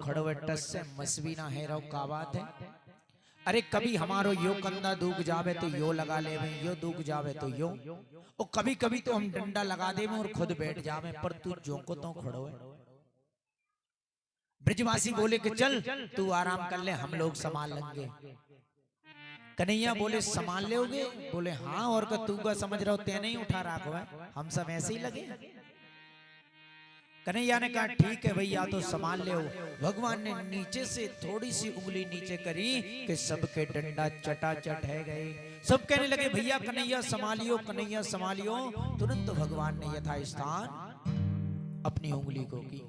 खड़वट से मसवीना है रो का बात है। अरे कभी हमारो यो कंधा दूक जावे तो यो लगा ले, यो दूक जावे तो यो, और कभी कभी तो हम डंडा लगा दे और खुद बैठ जावे, पर तू जो को तो खड़ो है। ब्रजवासी बोले कि चल तू आराम कर ले, हम लोग संभाल लेंगे। कन्हैया बोले संभाल लोगे? बोले हाँ, और का तू का समझ रहा हो, ते नहीं उठा रखो है, हम सब ऐसे ही लगे। कन्हैया ने कहा ठीक है भैया तो संभाल ले। भगवान ने नीचे से थोड़ी सी उंगली नीचे करी कि सबके डंडा चटाचट है गए। सब कहने लगे भैया कन्हैया संभालियो, कन्हैया संभालियो। तुरंत भगवान ने यथास्थान अपनी उंगली को की।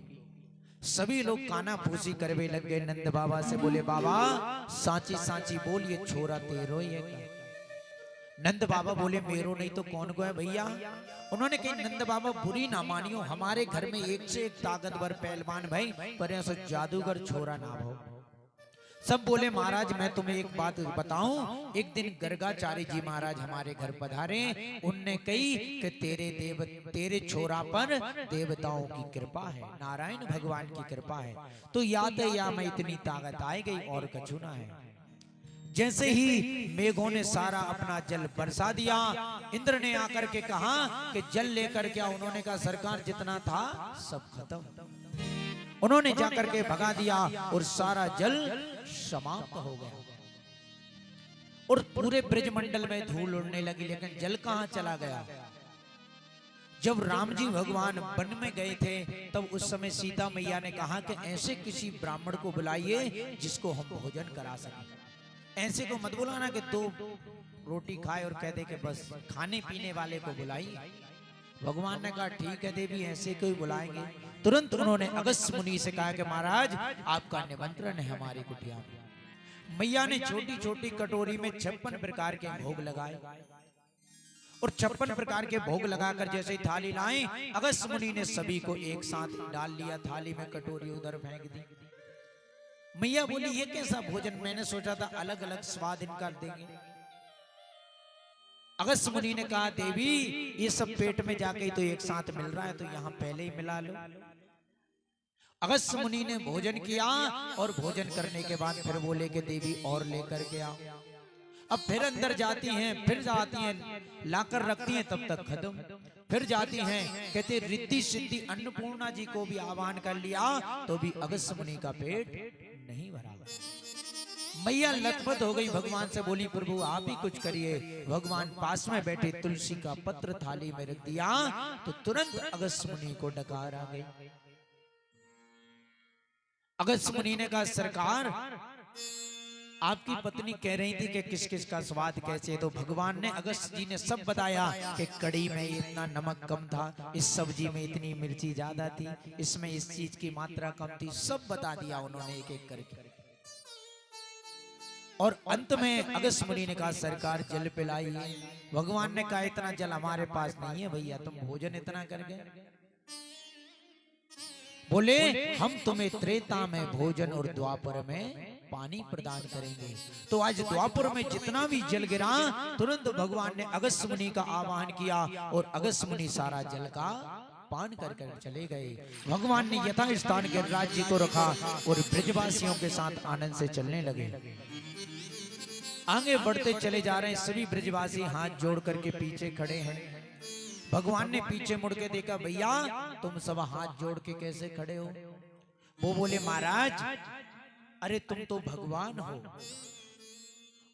सभी लोग काना फूसी करवे लग गए। नंद बाबा से बोले बाबा सांची सांची बोल, ये छोरा तेरो ही है। नंद बाबा बोले मेरो नहीं तो कौन को है भैया। उन्होंने कहा नंद बाबा बुरी ना मानियो, हमारे घर में एक से एक ताकतवर पहलवान भाई, पर ऐसा जादूगर छोरा ना हो। सब बोले महाराज मैं तुम्हें एक बात बताऊं, एक दिन गर्गाचार्य जी महाराज हमारे घर पधारे। उनने कही कि तेरे छोरा पर देवताओं की कृपा है, नारायण भगवान की कृपा है। तो याद है या मैं इतनी ताकत आए गई और कछु ना है। जैसे ही मेघों ने सारा अपना जल बरसा दिया, इंद्र ने आकर के कहा कि जल लेकर क्या। उन्होंने कहा सरकार जितना था सब खत्म। उन्होंने जाकर के भगा दिया और सारा जल समाप्त हो गया और पूरे ब्रजमंडल में धूल उड़ने लगी। लेकिन जल कहां चला गया? जब राम जी भगवान वन में गए थे तब उस समय सीता मैया ने कहा कि ऐसे किसी ब्राह्मण को बुलाइए जिसको हम भोजन करा सकें। ऐसे को मत बुलाना कि दो रोटी खाए और कह दे कि बस, खाने पीने वाले को बुलाइए। भगवान ने कहा ठीक है देवी, ऐसे को ही बुलाएंगे। तुरंत उन्होंने अगस्त्य मुनि से कहा कि महाराज आपका निमंत्रण है हमारी कुटिया में। मैया ने छोटी छोटी कटोरी में 56 प्रकार के भोग लगाए और 56 प्रकार के भोग लगाकर जैसे ही थाली लाए, अगस्त्य मुनि ने सभी को एक साथ डाल लिया थाली में, कटोरी उधर फेंक दी। मैया बोली ये कैसा भोजन, मैंने सोचा था अलग अलग स्वाद इनका देंगे। अगस्त्य मुनि ने कहा देवी ये सब पेट में जाके तो एक साथ मिल रहा है, तो यहाँ पहले ही मिला लो। अगस्त्य मुनि ने भोजन किया और भोजन करने के बाद फिर बोले कि देवी और लेकर के आओ। अब फिर अंदर जाती हैं, फिर जाती हैं, लाकर रखती हैं, तब तक खत्म। फिर जाती हैं, कहते रिद्धि सिद्धि अन्नपूर्णा जी को भी आह्वान कर लिया तो भी अगस्त्य मुनि का पेट नहीं भरा। मैया लथपथ हो गई, भगवान से बोली प्रभु आप ही कुछ करिए। भगवान पास में बैठे तुलसी का पत्र थाली में रख दिया तो तुरंत अगस्त्य मुनि को डकार आ गई। अगस्त्य मुनि ने कहा सरकार आपकी पत्नी कह रही थी कि किस किस का स्वाद कैसे, तो भगवान ने अगस्त्य जी ने सब बताया कि कड़ी में इतना नमक कम था, इस सब्जी में इतनी मिर्ची ज्यादा थी, इसमें इस चीज की मात्रा कम थी, सब बता दिया उन्होंने एक एक करके। और अंत में अगस्त्य मुनि ने कहा सरकार जल पिलाइए। भगवान ने कहा इतना जल हमारे पास नहीं है भैया, तुम भोजन इतना कर गए। बोले हम तुम्हें त्रेता में भोजन और द्वापर में पानी प्रदान करेंगे। तो आज द्वापर में जितना भी जल गिरा तुरंत भगवान ने अगस्त्य मुनि का आह्वान किया और अगस्त्य मुनि सारा जल का पान कर कर चले गए। भगवान ने यथास्थान गिरिराज जी को रखा और ब्रजवासियों के साथ आनंद से चलने लगे। आगे बढ़ते चले जा रहे हैं, सभी ब्रजवासी हाथ जोड़ करके पीछे खड़े हैं। भगवान ने पीछे मुड़ के देखा भैया तुम सब हाथ जोड़ के कैसे खड़े हो। वो बोले महाराज अरे तुम तो भगवान हो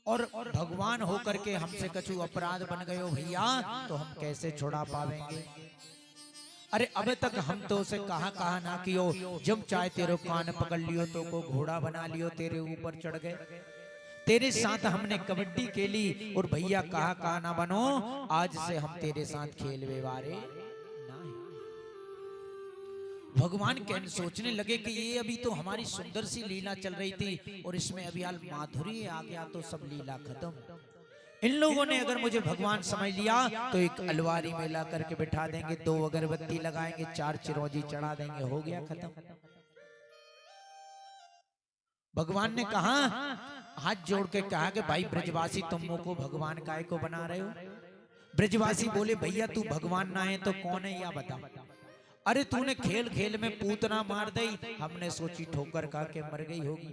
और भगवान होकर के हमसे कछु अपराध बन गए हो भैया, तो हम कैसे छुड़ा पावेंगे। अरे अब तक हम तो उसे कहा कहा ना कियो, जब चाहे तेरे कान पकड़ लियो तो को घोड़ा बना लियो, तेरे ऊपर चढ़ गए, तेरे साथ हमने कबड्डी खेली और भैया कहा ना बनो, आज से हम तेरे साथ खेल व्यवहारे नहीं। भगवान कहने सोचने लगे कि ये अभी तो हमारी सुंदर सी लीला चल रही थी और इसमें अभी हाल माधुरी आ गया तो सब लीला खत्म। इन लोगों ने अगर मुझे भगवान समझ लिया तो एक अलवारी में ला करके बिठा देंगे, 2 अगरबत्ती लगाएंगे, 4 चिरौंजी चढ़ा देंगे, हो गया खत्म। भगवान ने कहा हाथ जोड़ के कहा कि भाई ब्रजवासी तुम को भगवान काय को बना रहे हो। ब्रजवासी बोले भैया तू भगवान ना है तो कौन है या बता। अरे तूने खेल खेल में पूतना मार दी, हमने सोची ठोकर खा के मर गई होगी।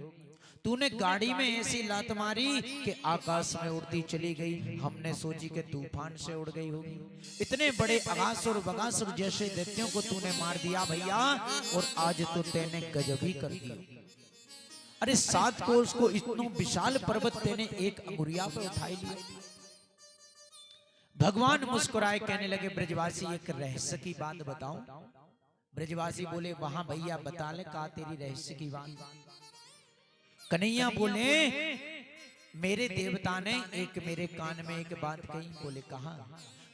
तूने गाड़ी में ऐसी लात मारी कि आकाश में उड़ती चली गई, हमने सोची कि तूफान से उड़ गई होगी। इतने बड़े अगासुर बगासुर जैसे दैत्यों को तूने मार दिया भैया, और आज तो तेने गजब ही कर दिया। अरे 7 कोस को इतना विशाल पर्वत तेने एक अंगुरिया पे उठाई लिया। भगवान मुस्कुराए, कहने लगे ब्रजवासी एक रहस्य की बात बताऊं। ब्रजवासी बोले वहां भैया बता ले का तेरी रहस्य की बात। कन्हैया बोले मेरे देवता ने एक मेरे कान में एक बात कही। बोले कहा?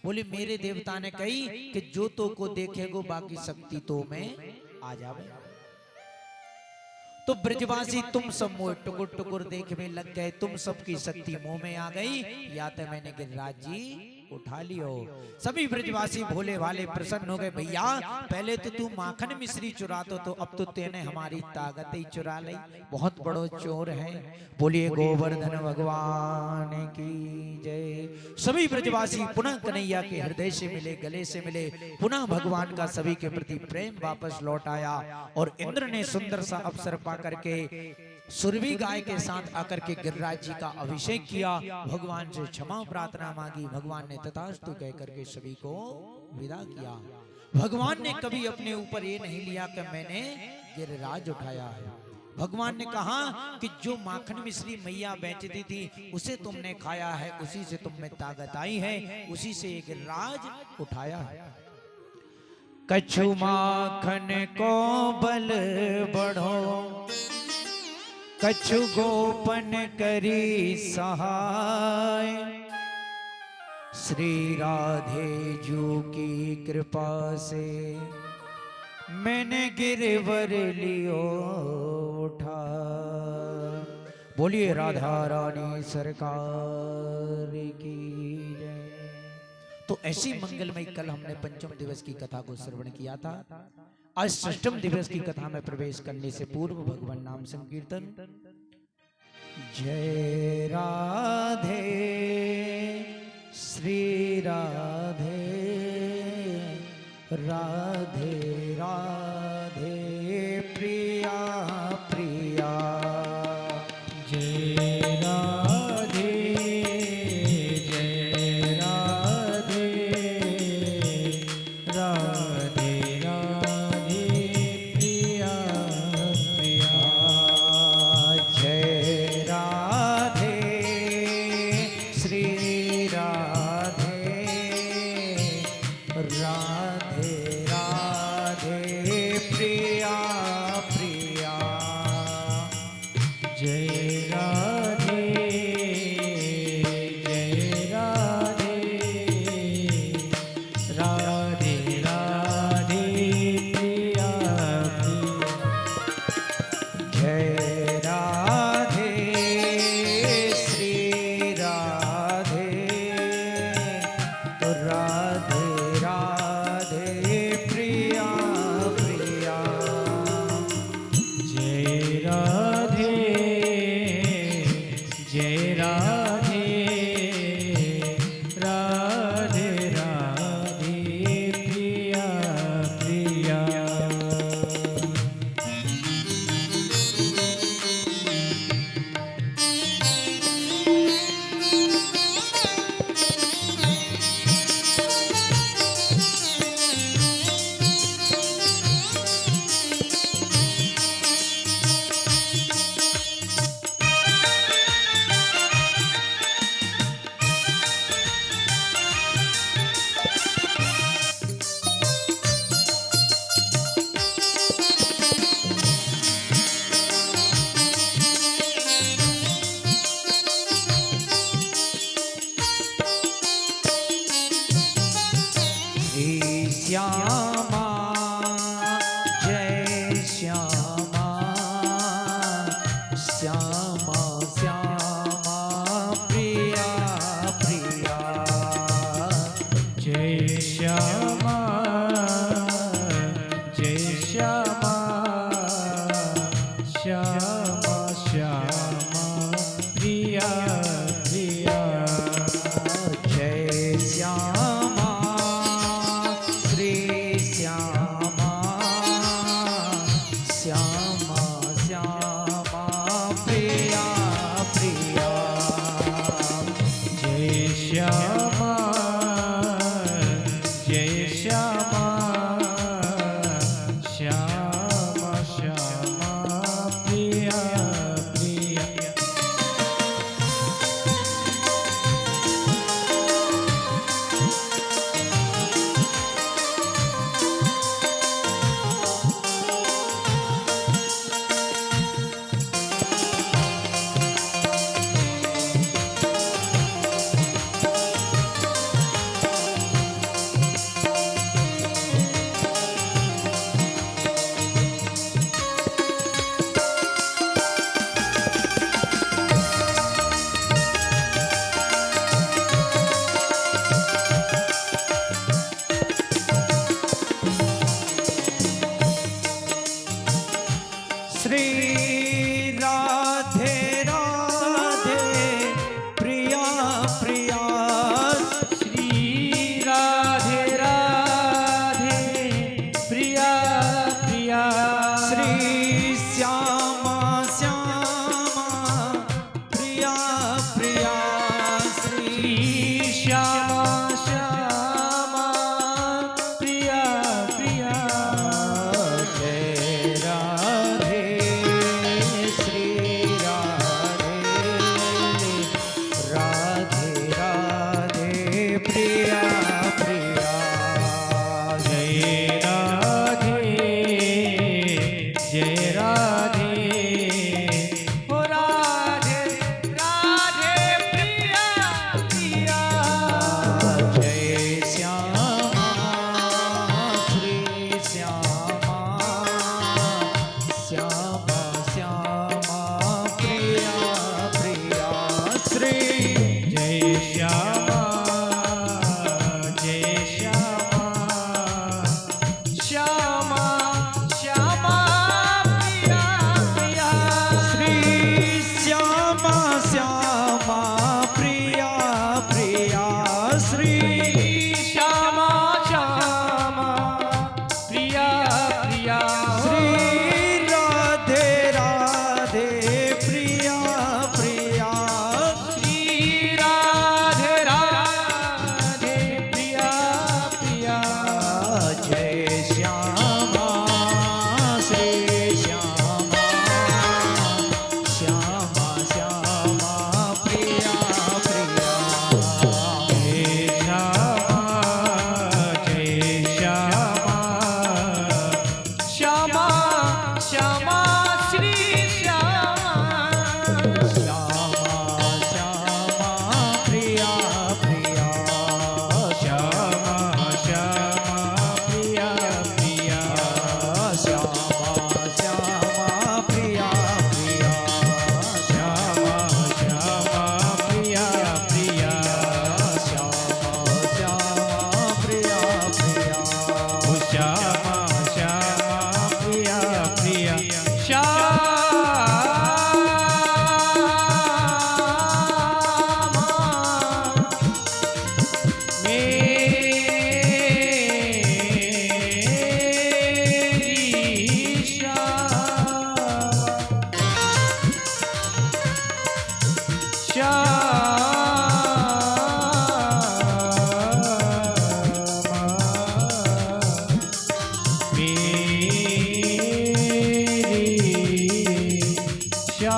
बोले मेरे देवता ने कही कि जो तो को देखेगो बाकी शक्ति तो में आ जावे। तो ब्रजवासी तुम सब मोह टुकुर टुकुर देखने लग गए, तुम सबकी शक्ति मुंह में आ गई, या तो मैंने गिरिराज जी उठा लियो। सभी ब्रजवासी भोले भाले प्रसन्न हो गए। भैया पहले तो तू माखन मिश्री चुरातो तो अब तो तेने हमारी ताकत ही चुरा ली, बहुत बड़ो चोर है। बोलिए गोवर्धन भगवान की जय। सभी ब्रजवासी पुनः कन्हैया के हृदय से मिले, गले से मिले, पुनः भगवान का सभी के प्रति प्रेम वापस लौट आया। और इंद्र ने सुंदर सा अवसर पा करके सुरभि गाय के साथ आकर के गिरिराज जी का अभिषेक किया, भगवान से क्षमा प्रार्थना मांगी। भगवान ने तथास्तु कह करके सभी को विदा किया। भगवान ने कभी अपने ऊपर ये नहीं लिया कि मैंने गिरिराज उठाया है। भगवान ने कहा कि जो माखन मिश्री मैया बेचती थी उसे तुमने खाया है, उसी से तुम में ताकत आई है, उसी से एक गिरिराज उठाया है। कछु माखन को बल बढ़ो, कछु गोपन करी सहाय, श्री राधे जू की कृपा से मैंने गिरवर लियो उठा। बोलिए राधा रानी सरकार की जय। तो ऐसी मंगलमय कल हमने पंचम दिवस की कथा को श्रवण किया था। आज षष्ठम दिवस की कथा में प्रवेश करने से पूर्व भगवान नाम संकीर्तन। जय राधे श्री राधे, राधे राधे प्रिया प्रिया। जय राधे जय राधे, राधे राधे प्रिया प्रिया। जय राधे श्री राधे, राधे राधे प्रिया प्रिया। जय राधे जय राधे, राधे राधे प्रिया प्रिया। जय राधे श्री राधे, तो राधे राधे प्रिया प्रिया। जय राधे जय राधे, राधे राधे प्रिया प्रिया। श्री श्यामा जय श्यामा, श्यामा श्यामा प्रिया प्रिया। जय श्यामा जय श्यामा, श्यामा श्यामा प्रिया प्रिया। जय श्यामा श्री श्यामा,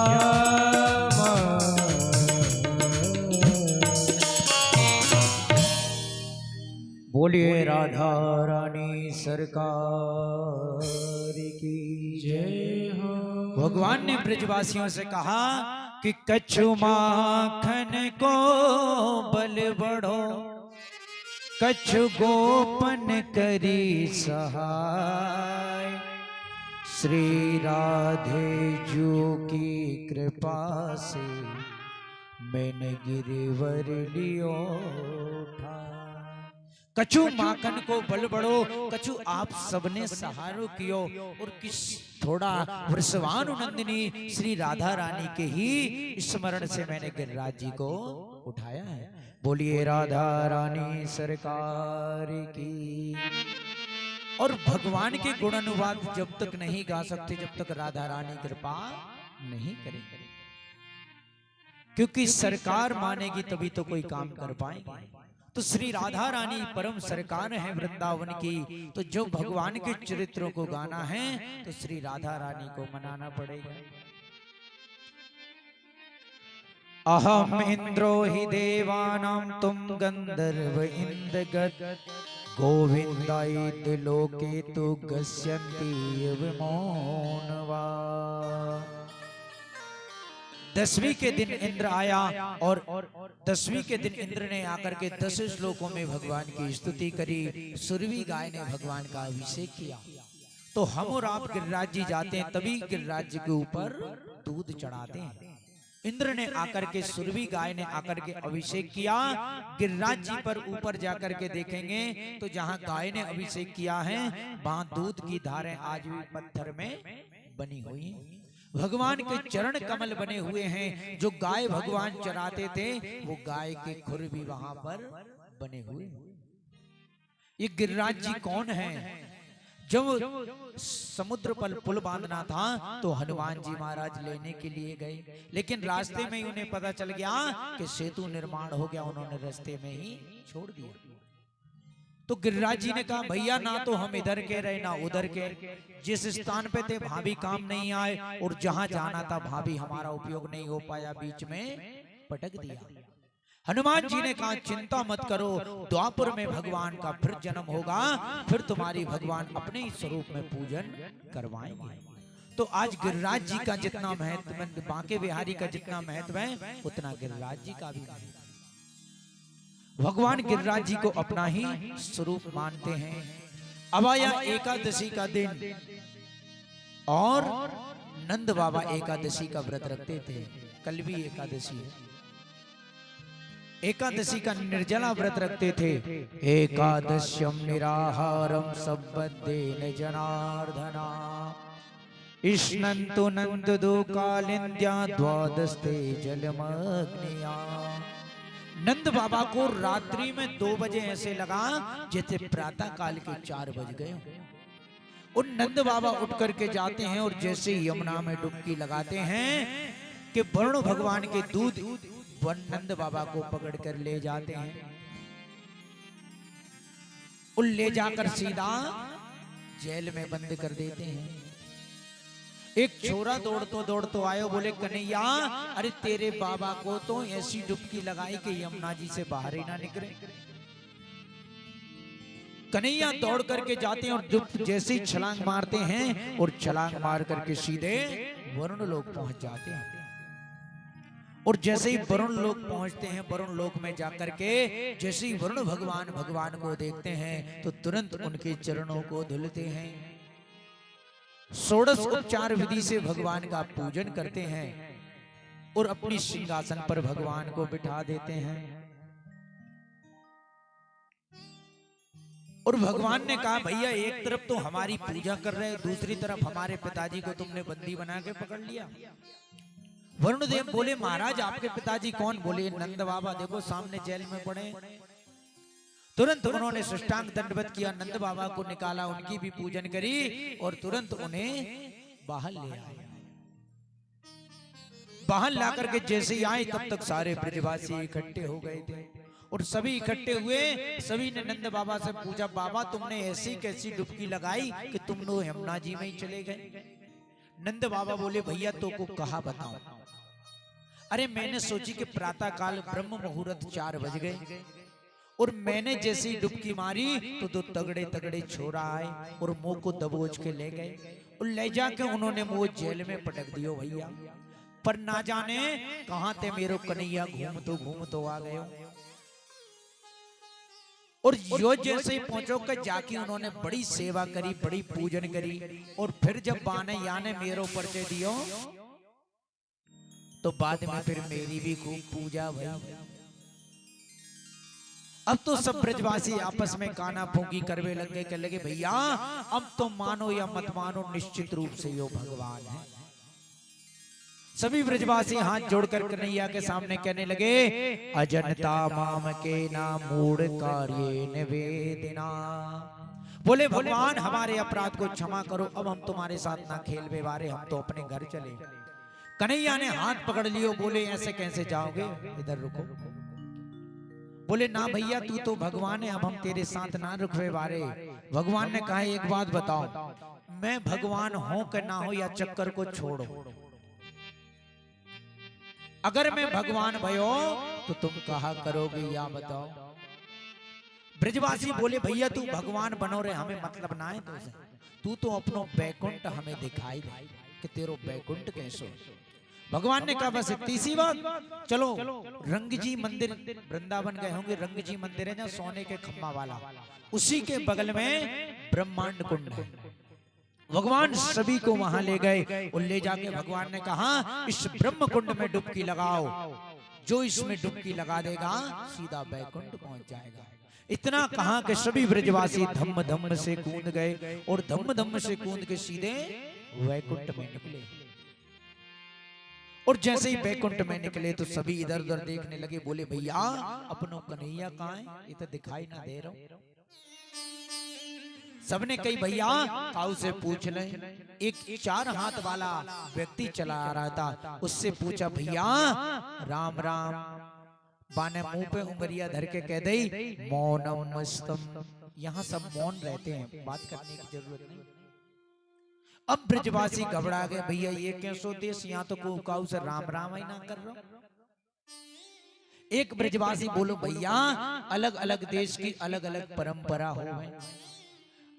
श्यामा। बोलिए राधा रानी सरकार की जय हो। भगवान ने ब्रजवासियों से कहा कि कछु माखन को बल बढ़ो, कछु गोपन करी सहाय। श्री राधे जू की कृपा से मैंने गिरिवर लियो था। कछु माखन को बल बढ़ो, कछु आप सबने सहारो कियो, और किस थोड़ा वृषभानु नंदिनी श्री राधा रानी के ही स्मरण से मैंने गिरिराज जी को उठाया है। बोलिए राधा रानी सरकार की। और भगवान के गुण अनुवाद जब तक नहीं गा सकते जब तक राधा रानी कृपा नहीं करेंगे, क्योंकि सरकार मानेगी तभी तो कोई काम कर पाएंगे। तो श्री राधा रानी परम सरकार है वृंदावन की, तो जो भगवान के चरित्रों को गाना है तो श्री राधा रानी को मनाना पड़ेगा। अहम इंद्रो हि देवानां तुम गंधर्व इंद्रगत, गोविंदाय लोके तु गस्यन्ति विमोनवा। 10वीं के दिन इंद्र आया और 10वीं के दिन इंद्र ने आकर के 10 श्लोकों में भगवान की स्तुति करी। सुरवी गाय ने भगवान का अभिषेक किया। तो हम और आप गिरिराज जी जाते हैं तभी गिरिराज जी के ऊपर दूध चढ़ाते हैं। इंद्र ने आकर के सुरवी गाय ने आकर के अभिषेक किया। गिरिराज जी पर ऊपर जाकर के देखेंगे तो जहां गाय ने अभिषेक किया है वहां दूध की धारें आज भी पत्थर में बनी हुई हैं। भगवान के चरण कमल बने हुए हैं। जो गाय भगवान चराते थे वो गाय के खुर भी वहां पर बने हुए। ये गिरिराज जी कौन है? जब समुद्र पर पुल बांधना था तो हनुमान जी महाराज लेने के लिए गए, लेकिन रास्ते में ही उन्हें पता चल गया कि सेतु निर्माण हो गया, उन्होंने रास्ते में ही छोड़ दिया। तो गिरिराज जी ने कहा भैया ना तो हम इधर के रहे ना उधर के, जिस स्थान पे थे वहां भी काम नहीं आए और जहां जाना था वहां भी हमारा उपयोग नहीं हो पाया, बीच में पटक दिया। हनुमान जी ने कहा चिंता मत करो, द्वापर में भगवान का फिर जन्म होगा, फिर तुम्हारी भगवान अपने ही स्वरूप में पूजन करवाएंगे। तो आज गिरिराज जी का जितना महत्व, बांके बिहारी का जितना महत्व है उतना गिरिराज जी का भी है। भगवान गिरिराज जी को अपना ही स्वरूप मानते हैं। अब आया एकादशी का दिन और नंद बाबा एकादशी का व्रत रखते थे। कल भी एकादशी है। एकादशी का निर्जला व्रत रखते थे। एकादश्यम निराहारम सबद्देन जनार्दना, इष्णन्तु नंद दो कालिंद्या द्वादस्ते जलमग्निया। नंद बाबा को रात्रि में 2 बजे ऐसे लगा जैसे प्रातः काल के 4 बज गए। और नंद बाबा उठ करके जाते हैं और जैसे यमुना में डुबकी लगाते हैं कि वरुण भगवान के दूध नंद बाबा को पकड़ कर ले जाते हैं और ले जाकर सीधा जेल में बंद कर देते हैं। एक छोरा दौड़तो आयो, बोले कन्हैया अरे तेरे बाबा को तो ऐसी डुबकी लगाई कि यमुना जी से बाहर ही ना निकले। कन्हैया दौड़ करके जाते हैं और जैसे ही छलांग मारते हैं और छलांग मार करके सीधे वरुण लोक पहुंच जाते हैं। और जैसे ही वरुण लोक पहुंचते हैं, वरुण लोक में जाकर के जैसे ही वरुण भगवान को देखते हैं तो तुरंत उनके चरणों को धुलते हैं। 16 उपचार विधि से भगवान का पूजन करते हैं और अपनी सिंहासन पर भगवान को बिठा देते हैं। और भगवान ने कहा भैया एक तरफ तो हमारी पूजा कर रहे, दूसरी तरफ हमारे पिताजी को तुमने बंदी बना के पकड़ लिया। वरुण देव बोले महाराज आपके पिताजी कौन? बोले नंद बाबा, देखो सामने जेल में पड़े। तुरंत उन्होंने साष्टांग दंडवत किया, नंद बाबा को निकाला, उनकी भी पूजन करी और तुरंत उन्हें बाहर ले आए। बाहर ला करके जैसे ही आए तब तक सारे ब्रजवासी इकट्ठे हो गए थे और सभी इकट्ठे हुए। सभी ने नंद बाबा से पूछा बाबा तुमने ऐसी कैसी डुबकी लगाई कि तुम लोग यमुना जी में ही चले गए? नंद बाबा बोले भैया तो को कहा बताऊं, अरे मैंने सोची कि प्रातः काल ब्रह्म मुहूर्त 4 बज गए और मैंने जैसे ही डुबकी मारी तो 2 तगड़े तगड़े छोरा आए और मुंह को दबोच के ले गए और ले जाके उन्होंने मुंह जेल में पटक दियो भैया। पर ना जाने कहां ते मेरो कन्हैया घूम तो आ गयो। और यो जैसे ही पहुंचो के जाके उन्होंने बड़ी सेवा करी, बड़ी पूजन करी और फिर जब बाने याने मेरो परिचय दियो तो बाद में फिर मेरी भी खूब पूजा भई। अब तो सब ब्रजवासी आपस में काना फूंकी करवे लगे, कह लगे भैया अब तो मानो या मत मानो निश्चित रूप से यो भगवान है। सभी ब्रजवासी हाथ जोड़कर कन्हैया के सामने कहने लगे अजनता माम के नाम मूढ़ कार्ये निवेदना। बोले भगवान हमारे अपराध को क्षमा करो, अब हम तुम्हारे साथ ना खेल बेवारे, हम तो अपने घर चले। कन्हैया ने हाथ पकड़ लियो, बोले ऐसे कैसे जाओगे, इधर रुको। बोले ना भैया तू तो भगवान है, अब हम तेरे साथ ना रुकवे वारे। भगवान ने कहा एक बात बताओ, मैं भगवान हूं कि ना हो या चक्कर को छोड़ो। अगर मैं भगवान भयो तो तुम कहा करोगे या बताओ। ब्रजवासी बोले भैया तू भगवान बनो रे, हमें मतलब ना है तू तो अपनो बैकुंठ हमें दिखाई दे कि तेरो बैकुंठ कैसो। भगवान ने कहा बस इतनी सी बात, चलो रंग जी मंदिर वृंदावन गए होंगे, रंग जी मंदिर है ना सोने के खम्मा वाला, उसी के बगल में ब्रह्मांड कुंड है। भगवान सभी को वहां ले गए और ले जाके भगवान ने कहा इस ब्रह्म कुंड में डुबकी लगाओ, जो इसमें डुबकी लगा देगा सीधा बैकुंठ पहुंच जाएगा। इतना कहा कि सभी ब्रजवासी धम्म धम्म से कूद गए और धम्म धम्म से कूद के सीधे वैकुंठ में निकले। और जैसे ही बैकुंठ में निकले तो सभी इधर उधर देखने लगे, बोले भैया अपनो कन्हैया कहाँ है, ये तो दिखाई ना दे रहा। सबने कही भैया काऊ से पूछ ले। एक 4 हाथ वाला व्यक्ति चला आ रहा था, उससे पूछा भैया राम राम। बाने मुंह पे उंगलियां धर के कह दई मौनम मस्तम। यहाँ सब मौन रहते हैं, बात करने की जरूरत नहीं। अब ब्रजवासी घबरा गए, भैया ये कैसो देश, यहाँ तो को काऊ से राम राम ही ना कर रहा। एक ब्रजवासी बोलो भैया अलग अलग देश की अलग अलग परंपरा हो,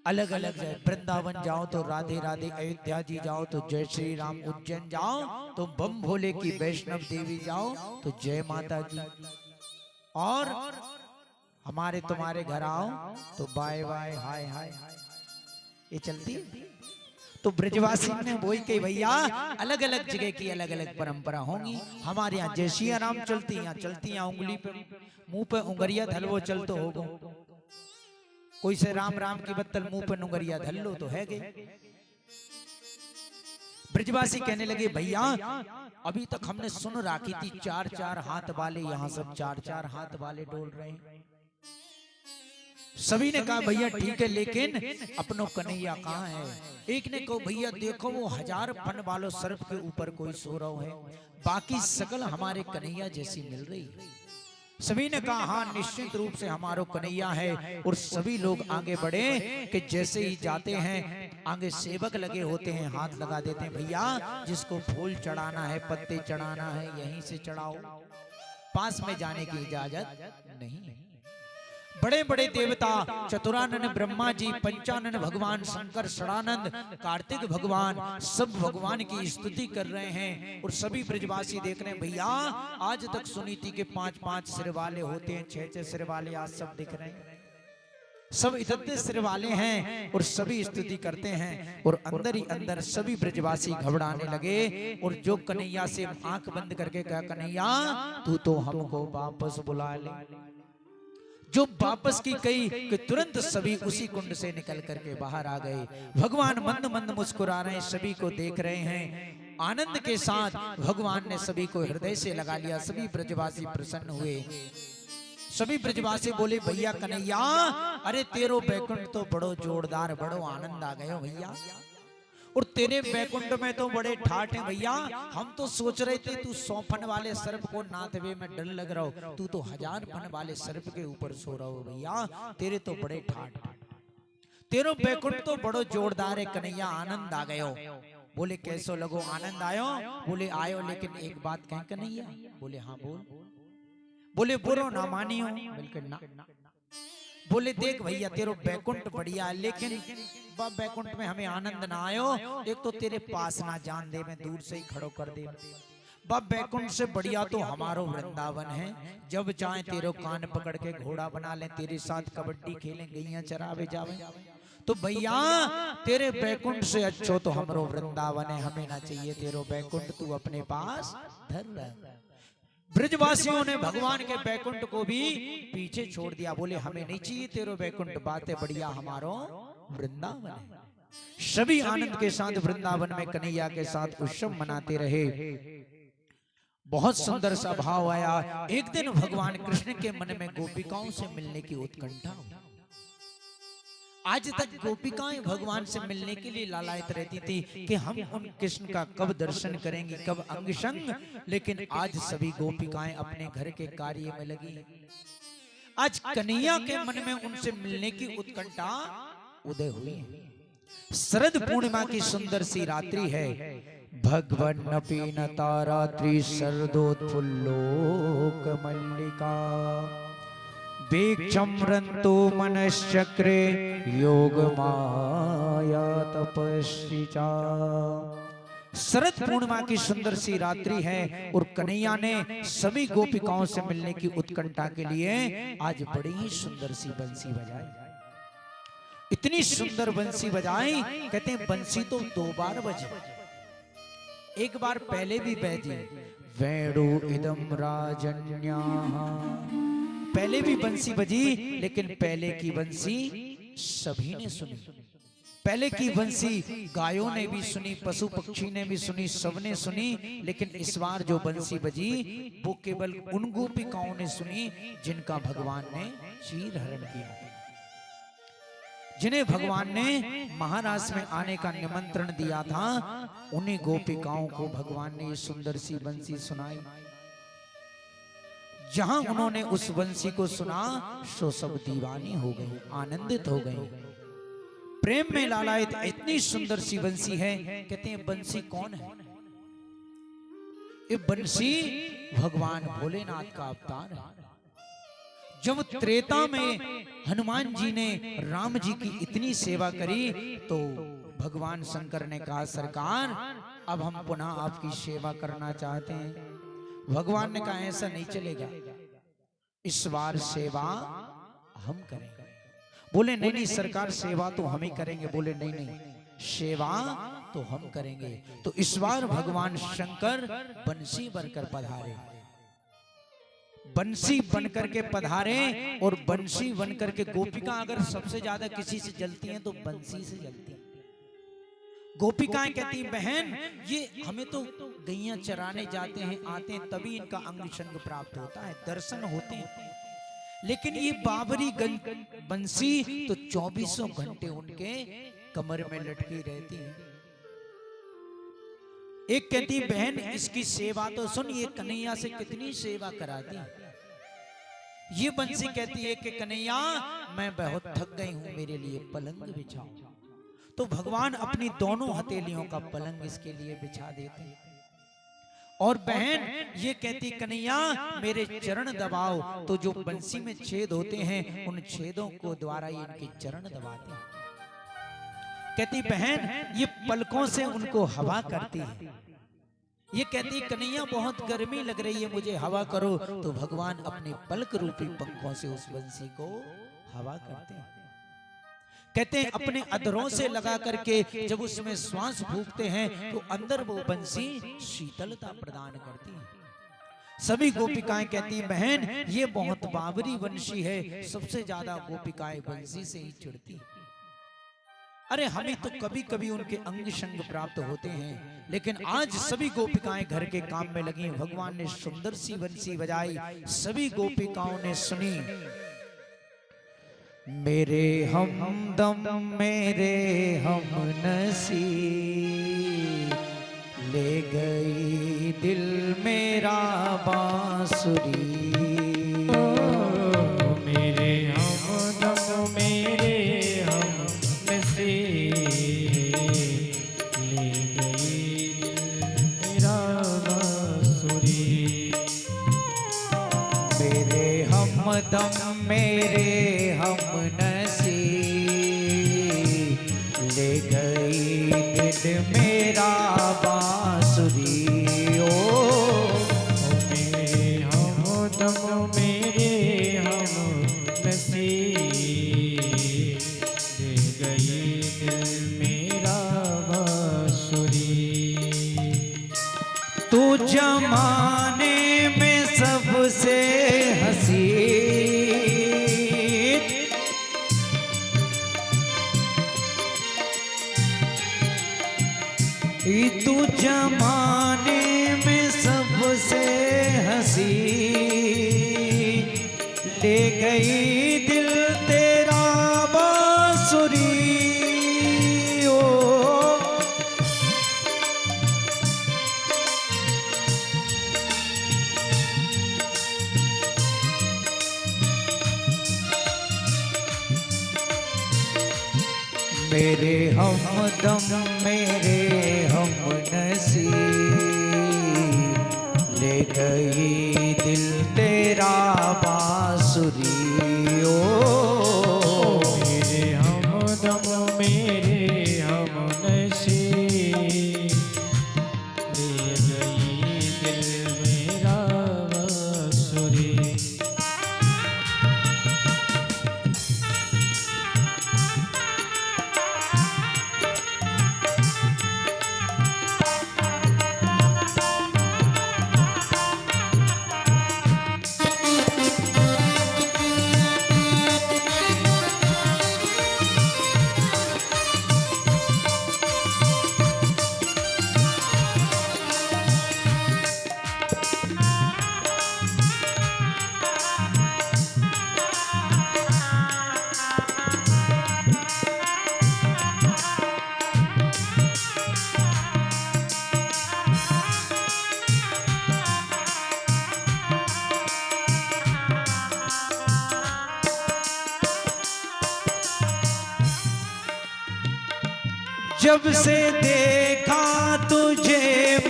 अलग अलग है। वृंदावन जाओ तो राधे राधे, अयोध्या जी जाओ तो जय श्री राम, उज्जैन जाओ तो बम भोले की वैष्णव देवी जाओ तो जय माता जी, और हमारे तुम्हारे घर आओ तो बाय बाय हाय हाय, ये चलती। तो ब्रजवासी ने वही कही भैया अलग अलग जगह की अलग अलग परंपरा होंगी, हमारे यहाँ जय श्री राम चलती, यहाँ चलती यहाँ उंगली पे मुंह पे उंगलियां धल वो चलते होगो। कोई से राम राम की बत्तल मुंह पे उंगलियां धल लो तो है गए। ब्रजवासी कहने लगे भैया अभी तक हमने सुन राखी थी 4-4 हाथ वाले, यहाँ सब 4-4 हाथ वाले डोल रहे हैं। सभी ने कहा भैया ठीक है, लेकिन अपनो कन्हैया कहाँ है। एक ने कहा भैया देखो वो 1000 फन वालों सर्प के ऊपर कोई सो रहा है, बाकी सकल हमारे कन्हैया जैसी मिल रही है। सभी ने कहा हाँ निश्चित रूप से हमारो कन्हैया है। और सभी लोग आगे बढ़े कि जैसे ही जाते हैं आगे सेवक लगे होते हैं, हाथ लगा देते हैं भैया जिसको फूल चढ़ाना है पत्ते चढ़ाना है यहीं से चढ़ाओ, पास में जाने की इजाजत नहीं। बड़े बड़े देवता चतुरानन ब्रह्मा जी, पंचानन भगवान शंकर, षडानंद कार्तिक भगवान, सब भगवान की स्तुति कर रहे हैं। और सभी ब्रजवासी देख रहे हैं भैया आज तक सुनी थी कि 5-5 सिर वाले होते हैं, 6-6 सिर वाले, आज सब दिख रहे हैं सब इतने सिर वाले हैं और सभी स्तुति करते हैं। और अंदर ही अंदर सभी ब्रजवासी घबराने लगे और जो कन्हैया से आंख बंद करके कहा कन्हैया तू तो हमको वापस बुला ले, जो वापस की कही कि तुरंत सभी उसी कुंड से निकल करके बाहर आ गए। भगवान मंद मंद मुस्कुरा रहे हैं, सभी को देख रहे हैं आनंद के साथ। भगवान ने सभी को हृदय से लगा लिया, सभी ब्रजवासी प्रसन्न हुए। सभी ब्रजवासी बोले भैया कन्हैया अरे तेरो बैकुंठ तो बड़ो जोरदार, बड़ो आनंद आ गयो भैया, और तेरे बैकुंठ में तो बड़े ठाठ हैं भैया। हम तो सोच रहे थे तू 100 फन वाले सर्प को नाथवे में डर लग रहा हो, तू तो 1000 फन वाले सर्प के ऊपर सो रहा हो भैया, तेरे तो बड़े ठाठ, तेरो बैकुंठ तो बड़ो जोरदार है कन्हैया, आनंद आ गयो। बोले कैसो लगो, आनंद आयो? बोले आयो, लेकिन एक बात कह कन्हैया। बोले हाँ बोल। बोले बुरो ना मानियो। बिल्कुल ना। बोले देख भैया तेरो बैकुंठ बढ़िया है, लेकिन बैकुंठ में हमें आनंद ना आयो। एक तो तेरे पास ना जान दे, मैं दूर से ही खड़ो कर दे। बाप बैकुंठ से बढ़िया तो हमारो वृंदावन है। जब चाहे तेरो कान पकड़ के घोड़ा बना ले, तेरे साथ कबड्डी खेलें, गैया चरावे जावे। तो भैया तेरे बैकुंठ से अच्छो तो हमरो वृंदावन है, हमें ना चाहिए तेरो बैकुंठ, तू अपने पास धर रह। ब्रजवासियों ने भगवान के बैकुंठ को भी पीछे छोड़ दिया। बोले हमें नहीं चाहिए तेरो बैकुंठ, बातें बढ़िया हमारो वृंदावन है। सभी आनंद के साथ वृंदावन में कन्हैया के साथ उत्सव मनाते रहे। बहुत सुंदर सा भाव आया। एक दिन भगवान कृष्ण के मन में गोपिकाओं से मिलने की उत्कंठा हुई। आज तक गोपिकाएं भगवान से मिलने के लिए लालायित रहती थी कि हम उन कृष्ण का कब दर्शन करेंगे, कब अंग संग। लेकिन आज सभी गोपिकाएं अपने घर के कार्य में लगी। आज कन्हैया के मन में उनसे मिलने की उत्कंठा उदय हुई। शरद पूर्णिमा की सुंदर सी रात्रि है। भगवन पीनता रात्रि शरदोत्फुल्लोक मल्लिका, वीक्षम्रन्तो मनश्चक्रे योग माया तपस्विचा। शरद पूर्णिमा की सुंदर सी रात्रि है और कन्हैया ने सभी गोपिकाओं से मिलने की उत्कंठा के लिए आज बड़ी ही सुंदर सी बंसी बजाई। इतनी सुंदर बंसी बजाई, कहते हैं बंसी तो 2 बार बजी। एक बार पहले भी बजी, वेणु इदम राजन्या, पहले भी बंसी बजी, लेकिन पहले की बंसी सभी ने सुनी। पहले की बंसी गायों ने भी सुनी, पशु पक्षी ने भी सुनी, सबने सुनी। लेकिन इस बार जो बंसी बजी वो केवल उन गोपिकाओं ने सुनी जिनका भगवान ने चीर हरण किया, जिन्हें भगवान ने महाराज में आने का निमंत्रण दिया था। उन्हीं गोपिकाओं को भगवान ने ये सुंदर सी बंसी सुनाई। जहां उन्होंने उस बंसी को सुना, सो सब दीवानी हो गई, आनंदित हो गई, प्रेम में लालायित। इतनी सुंदर सी बंसी है। कहते हैं बंसी कौन है? ये बंसी भगवान भोलेनाथ का अवतार है। जब त्रेता में हनुमान जी ने राम जी की इतनी सेवा करी तो भगवान शंकर ने कहा सरकार अब हम पुनः आपकी सेवा करना चाहते हैं। भगवान ने कहा ऐसा नहीं चलेगा, इस बार सेवा हम करेंगे। बोले नहीं नहीं सरकार, सेवा तो हम ही करेंगे। बोले नहीं नहीं, सेवा तो हम करेंगे। तो इस बार भगवान शंकर बंसी बनकर पधारे, बंसी बनकर के पधारे। और बंसी बनकर के गोपिका अगर सबसे ज्यादा किसी से जलती हैं तो बंसी से जलती हैं। गोपिकाएं कहती बहन ये हमें तो गैया चराने जाते हैं, आते हैं, तभी इनका अंग संग प्राप्त होता है, दर्शन होते हैं। लेकिन ये बाबरी बंसी तो 24 घंटे उनके कमर में लटकी रहती है। एक कहती बहन इसकी सेवा तो सुन, ये कन्हैया से कितनी सेवा कराती। ये बंसी कहती है कि कन्हैया मैं बहुत थक गई हूं, मेरे लिए पलंग बिछाओ। तो भगवान अपनी दोनों हथेलियों का पलंग इसके लिए बिछा देते हैं। और बहन ये कहती कन्हैया मेरे चरण दबाओ। तो जो बंसी में छेद होते हैं उन छेदों को द्वारा ये इनके चरण दबाते हैं। कहती बहन ये पलकों से उनको हवा करती है। ये कहती कन्हैया बहुत गर्मी लग रही है, मुझे हवा करो। तो भगवान अपने पलक रूपी पंखों से उस बंसी को हवा करते हैं। कहते हैं अपने अधरों से लगा करके जब उसमें श्वास फूंकते हैं तो अंदर वो बंसी शीतलता प्रदान करती है। सभी गोपिकाएं कहती हैं बहन ये बहुत बाबरी बंसी है, सबसे ज्यादा गोपिकाएं बंसी से ही चिढ़ती हैं। अरे हमें तो कभी कभी उनके अंग संग प्राप्त होते हैं, लेकिन आज सभी गोपिकाएं घर के काम में लगी। भगवान ने सुंदर सी बंसी बजाई, सभी गोपिकाओं ने सुनी। मेरे हमदम मेरे हमनसी ले गई दिल मेरा बांसुरी। मेरे हमदम मेरे हमनसी ले गई हमदम मेरे हमनसीब, ले गई दिल मेरा बांसुरी। ओ मेरे हमदम मेरे हमनसीब, ले गई दिल मेरा बांसुरी। तू जमाने में सबसे हसीन, तू जमाने में सबसे हसीन, ले गई दिल तेरा बांसुरी। ओ मेरे हमदम मेरे हमनसीब, ले गई दिल तेरा बांसुरी। ओ मेरे हमदम मेरे हमनसीब, ले गई दिल मेरा बांसुरी। जब से देखा तुझे